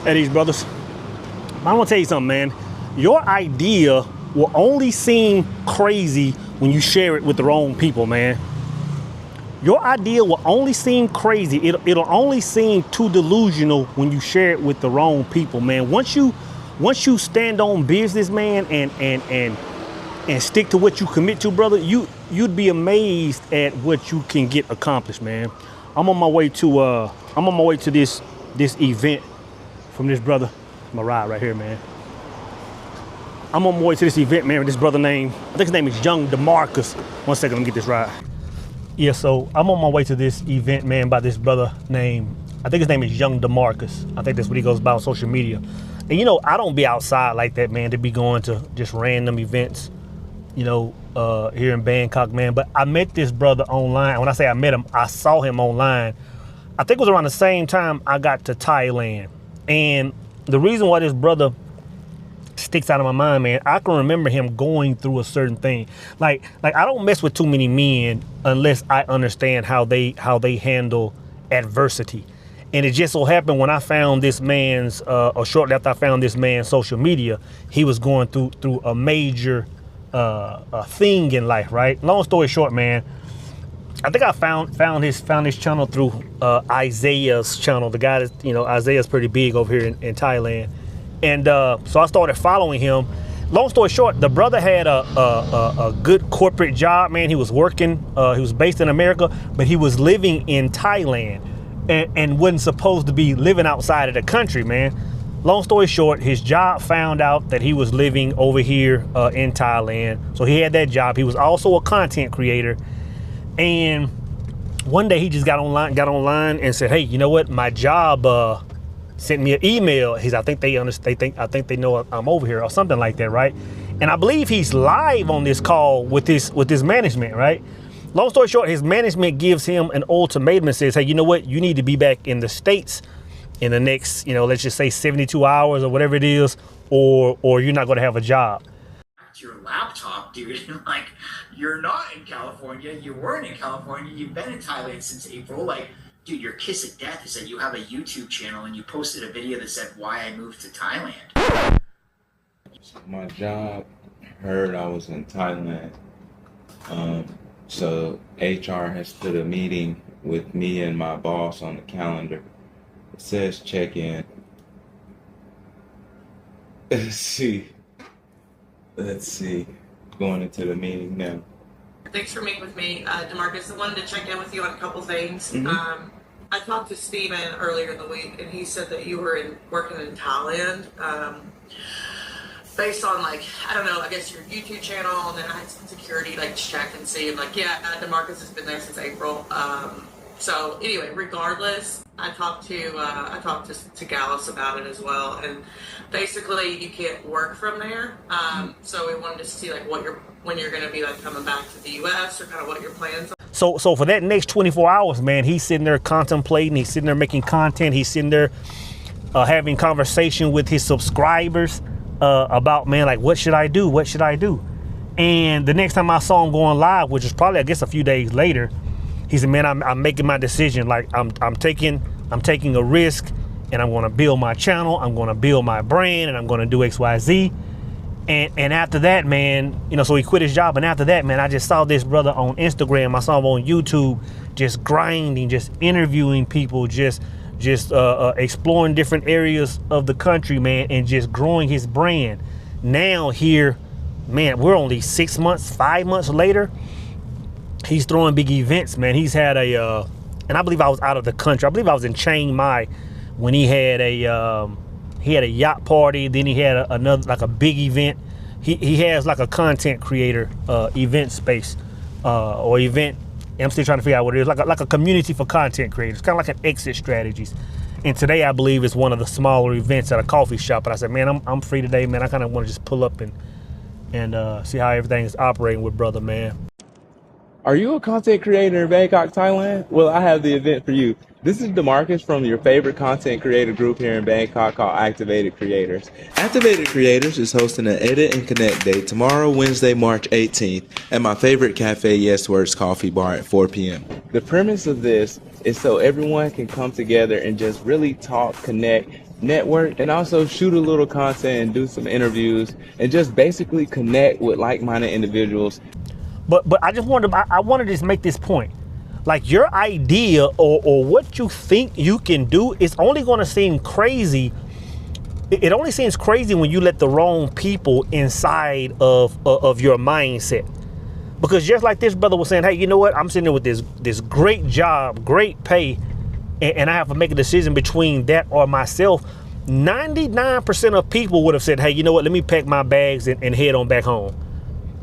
Hey, these brothers. I want to tell you something, man. Your idea will only seem crazy when you share it with the wrong people, man. Your idea will only seem crazy. It'll only seem too delusional when you share it with the wrong people, man. Once you stand on business, man, and stick to what you commit to, brother, you'd be amazed at what you can get accomplished, man. I'm on my way to this event from this brother. My ride right here, man. I'm on my way to this event, man, with this brother named, I think his name is Young Demarcus. One second, let me get this ride. Yeah, so I'm on my way to this event, man, by this brother named, I think his name is Young Demarcus. I think that's what he goes by on social media. And you know, I don't be outside like that, man, to be going to just random events, you know, here in Bangkok, man. But I met this brother online. When I say I met him, I saw him online. I think it was around the same time I got to Thailand. And the reason why this brother sticks out of my mind, man, I can remember him going through a certain thing. Like I don't mess with too many men unless I understand how they handle adversity. And it just so happened when I found this man's, or shortly after I found this man's social media, he was going through a major thing in life, right? Long story short, man, I think I found his channel through Isaiah's channel. The guy that, you know, Isaiah's pretty big over here in Thailand. And so I started following him. Long story short, the brother had a good corporate job, man. He was working, he was based in America, but he was living in Thailand and wasn't supposed to be living outside of the country, man. Long story short, his job found out that he was living over here in Thailand. So he had that job. He was also a content creator. And one day he just got online and said, hey, you know what? My job sent me an email. I think they know I'm over here or something like that, right? And I believe he's live on this call with this management, right? Long story short, his management gives him an ultimatum and says, hey, you know what? You need to be back in the States in the next, you know, let's just say 72 hours or whatever it is, or you're not going to have a job. Your laptop, dude. Like, you're not in California. You weren't in California. You've been in Thailand since April. Like, dude, your kiss of death is that you have a YouTube channel and you posted a video that said why I moved to Thailand. My job heard I was in Thailand. So HR has put a meeting with me and my boss on the calendar. It says check in. Let's see. Going into the meeting now. Thanks for meeting with me, Demarcus. I wanted to check in with you on a couple things. Mm-hmm. I talked to Steven earlier in the week, and he said that you were working in Thailand. Based on, like, I don't know, I guess your YouTube channel, and then I had some security, like, check and see. I'm like, yeah, Demarcus has been there since April. So anyway, regardless, I talked to Gallus about it as well, and basically you can't work from there. So we wanted to see like when you're going to be like coming back to the U.S. or kind of what your plans are. So for that next 24 hours, man, he's sitting there contemplating. He's sitting there making content. He's sitting there having conversation with his subscribers about, man, like, what should I do? What should I do? And the next time I saw him going live, which was probably, I guess, a few days later, he said, man, I'm making my decision. Like, I'm taking a risk, and I'm going to build my channel. I'm going to build my brand, and I'm going to do X, Y, Z. And after that, man, you know, so he quit his job. And after that, man, I just saw this brother on Instagram. I saw him on YouTube, just grinding, just interviewing people, just exploring different areas of the country, man, and just growing his brand. Now here, man, we're only 6 months, 5 months later. He's throwing big events, man. He's had and I believe I was out of the country. I believe I was in Chiang Mai when he had a yacht party. Then he had another, like, a big event. He has like a content creator event space or event. I'm still trying to figure out what it is. Like a community for content creators, kind of like an exit strategies. And today I believe is one of the smaller events at a coffee shop. And I said, man, I'm free today, man. I kind of want to just pull up and see how everything is operating with brother, man. Are you a content creator in Bangkok, Thailand? Well, I have the event for you. This is Demarcus from your favorite content creator group here in Bangkok called Activated Creators. Activated Creators is hosting an Edit and Connect Day tomorrow, Wednesday, March 18th, at my favorite cafe, Yes Words Coffee Bar at 4 p.m. The premise of this is so everyone can come together and just really talk, connect, network and also shoot a little content and do some interviews and just basically connect with like-minded individuals. But I just wanted to, I wanted to just make this point. Like, your idea or what you think you can do is only going to seem crazy. It only seems crazy when you let the wrong people inside of your mindset. Because just like this brother was saying, hey, you know what? I'm sitting there with this great job, great pay, and I have to make a decision between that or myself. 99% of people would have said, hey, you know what? Let me pack my bags and head on back home.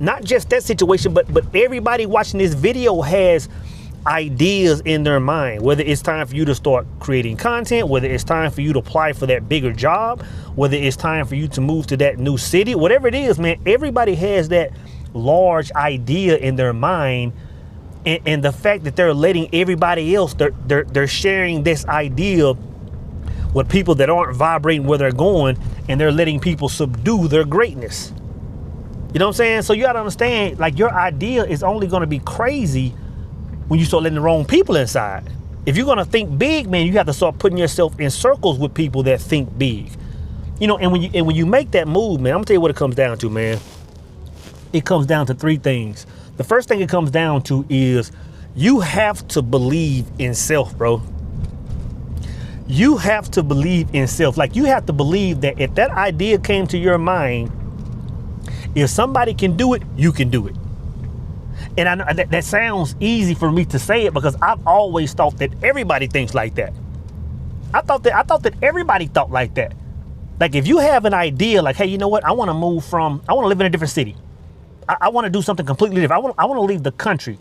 Not just that situation, but everybody watching this video has ideas in their mind, whether it's time for you to start creating content, whether it's time for you to apply for that bigger job, whether it's time for you to move to that new city, whatever it is, man, everybody has that large idea in their mind. And the fact that they're letting everybody else, they're sharing this idea with people that aren't vibrating where they're going, and they're letting people subdue their greatness. You know what I'm saying? So you gotta understand, like, your idea is only gonna be crazy when you start letting the wrong people inside. If you're gonna think big, man, you have to start putting yourself in circles with people that think big. You know, and when you make that move, man, I'm gonna tell you what it comes down to, man. It comes down to three things. The first thing it comes down to is you have to believe in self, bro. You have to believe in self. Like, you have to believe that if that idea came to your mind, if somebody can do it, you can do it. And I know that sounds easy for me to say it because I've always thought that everybody thinks like that. I thought that everybody thought like that. Like, if you have an idea, like, hey, you know what? I want to live in a different city. I want to do something completely different. I want to leave the country.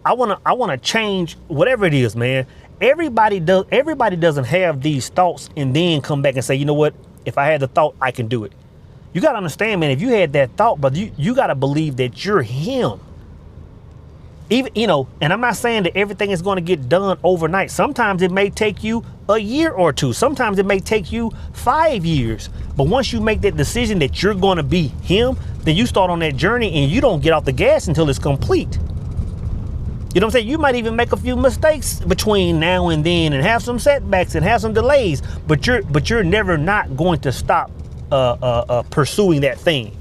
I want to change whatever it is, man. Everybody doesn't have these thoughts and then come back and say, you know what? If I had the thought, I can do it. You got to understand, man, if you had that thought, brother, you got to believe that you're him. Even, you know, and I'm not saying that everything is going to get done overnight. Sometimes it may take you a year or two. Sometimes it may take you 5 years. But once you make that decision that you're going to be him, then you start on that journey and you don't get off the gas until it's complete. You know what I'm saying? You might even make a few mistakes between now and then and have some setbacks and have some delays, but you're never not going to stop pursuing that thing.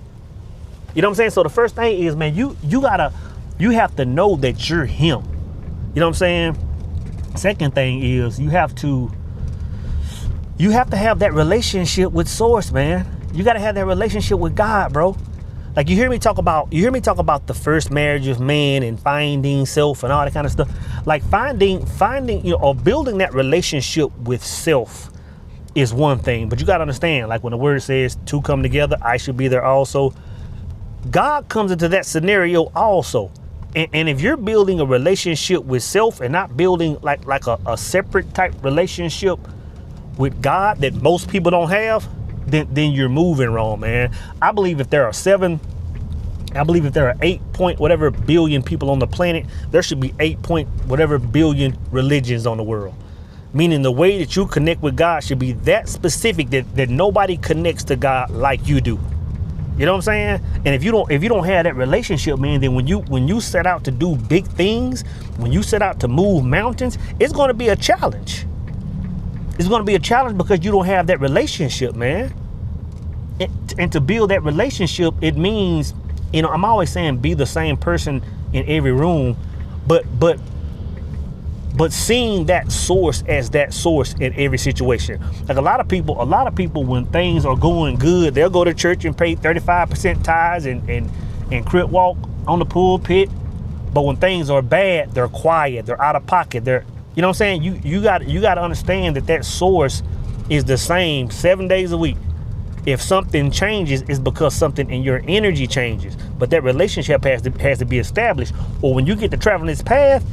You know what I'm saying? So the first thing is, man, you have to know that you're him. You know what I'm saying? Second thing is you have to have that relationship with source, man. You got to have that relationship with God, bro. Like, you hear me talk about the first marriage of man and finding self and all that kind of stuff. Like, finding, you know, or building that relationship with self is one thing, but you got to understand, like, when the word says two come together, I should be there also. God comes into that scenario also. And if you're building a relationship with self and not building like a separate type relationship with God that most people don't have, then you're moving wrong, man. I believe if there are 8 point whatever billion people on the planet, there should be 8 point whatever billion religions on the world. Meaning the way that you connect with God should be that specific that nobody connects to God like you do. You know what I'm saying? And if you don't have that relationship, man, then when you set out to do big things, when you set out to move mountains, it's going to be a challenge. It's going to be a challenge because you don't have that relationship, man. And to build that relationship, it means, you know, I'm always saying be the same person in every room, but seeing that source as that source in every situation. Like, a lot of people, when things are going good, they'll go to church and pay 35% tithes and crip walk on the pulpit. But when things are bad, they're quiet, they're out of pocket, you know what I'm saying? You got to understand that source is the same 7 days a week. If something changes, it's because something in your energy changes. But that relationship has to be established. Or when you get to traveling this path,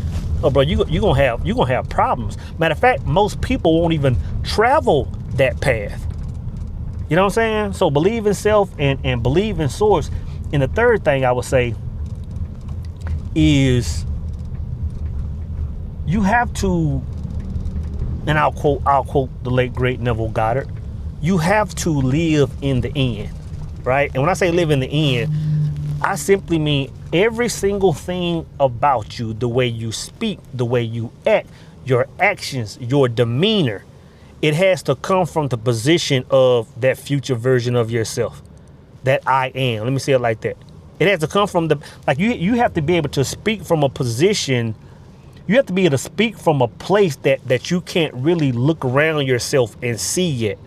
oh, bro, you're gonna have problems. Matter of fact, most people won't even travel that path. You know what I'm saying? So believe in self and believe in source. And the third thing I would say is you have to, and I'll quote the late great Neville Goddard. You have to live in the end, right? And when I say live in the end, I simply mean every single thing about you, the way you speak, the way you act, your actions, your demeanor, it has to come from the position of that future version of yourself, that I am. Let me say it like that. It has to come from you have to be able to speak from a position. You have to be able to speak from a place that you can't really look around yourself and see yet.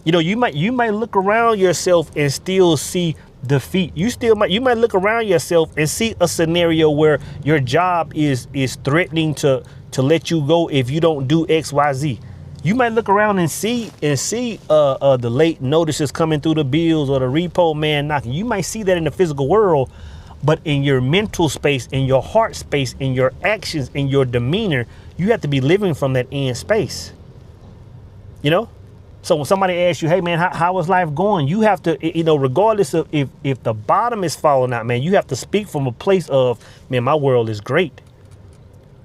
You know, you might look around yourself and still see defeat. You might look around yourself and see a scenario where your job is threatening to let you go if you don't do X, Y, Z. You might look around and see the late notices coming through the bills or the repo man knocking. You might see that in the physical world, but in your mental space, in your heart space, in your actions, in your demeanor, you have to be living from that end space. You know? So when somebody asks you, hey man, how is life going? You have to, you know, regardless of if the bottom is falling out, man, you have to speak from a place of, man, my world is great.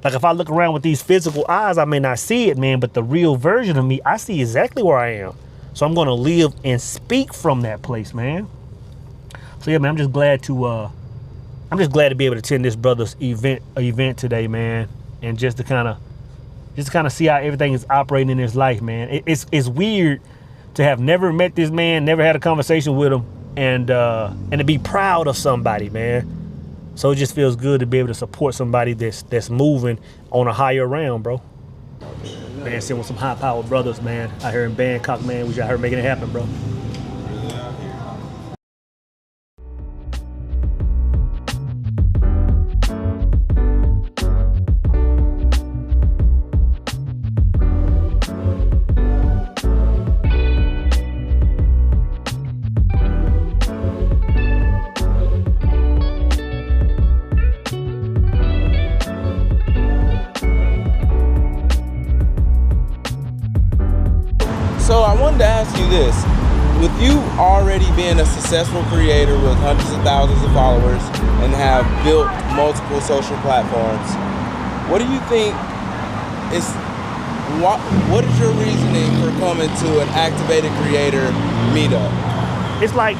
Like if I look around with these physical eyes, I may not see it, man, but the real version of me, I see exactly where I am. So I'm going to live and speak from that place, man. So yeah, man, I'm just glad to be able to attend this brother's event today, man, and just to kind of see how everything is operating in his life, man. It's weird to have never met this man, never had a conversation with him, and to be proud of somebody, man. So it just feels good to be able to support somebody that's moving on a higher round, bro. Man, sitting with some high-powered brothers, man, out here in Bangkok, man. We out here making it happen, bro. So I wanted to ask you this. With you already being a successful creator with hundreds of thousands of followers and have built multiple social platforms, what do you think what is your reasoning for coming to an Activated Creator meetup? It's like,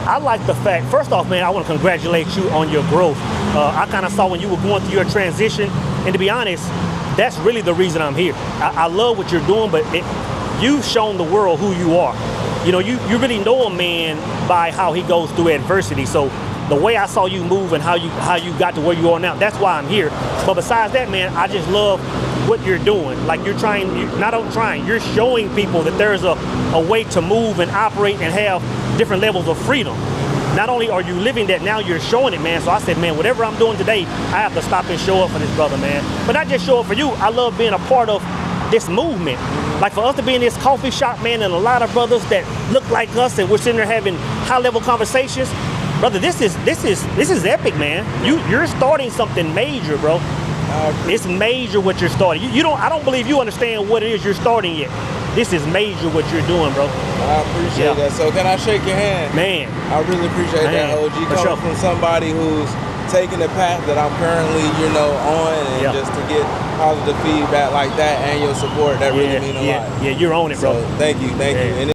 I like the fact, first off, man, I want to congratulate you on your growth. I kind of saw when you were going through your transition, and to be honest, that's really the reason I'm here. I love what you're doing, but you've shown the world who you are. You know, you really know a man by how he goes through adversity. So the way I saw you move and how you got to where you are now, that's why I'm here. But besides that, man, I just love what you're doing. Like you're showing people that there's a way to move and operate and have different levels of freedom. Not only are you living that, now you're showing it, man. So I said, man, whatever I'm doing today, I have to stop and show up for this brother, man. But not just show up for you. I love being a part of this movement. Like for us to be in this coffee shop, man, and a lot of brothers that look like us, and we're sitting there having high-level conversations, brother. This is epic, man. You're starting something major, bro. It's major what you're starting. I don't believe you understand what it is you're starting yet. This is major what you're doing, bro. I appreciate that. So can I shake your hand? Man. I really appreciate that, OG. Coming from somebody who's taking the path that I'm currently, on, and just to get positive feedback like that and your support, that really means a lot. Yeah, you're on it, bro. So thank you. And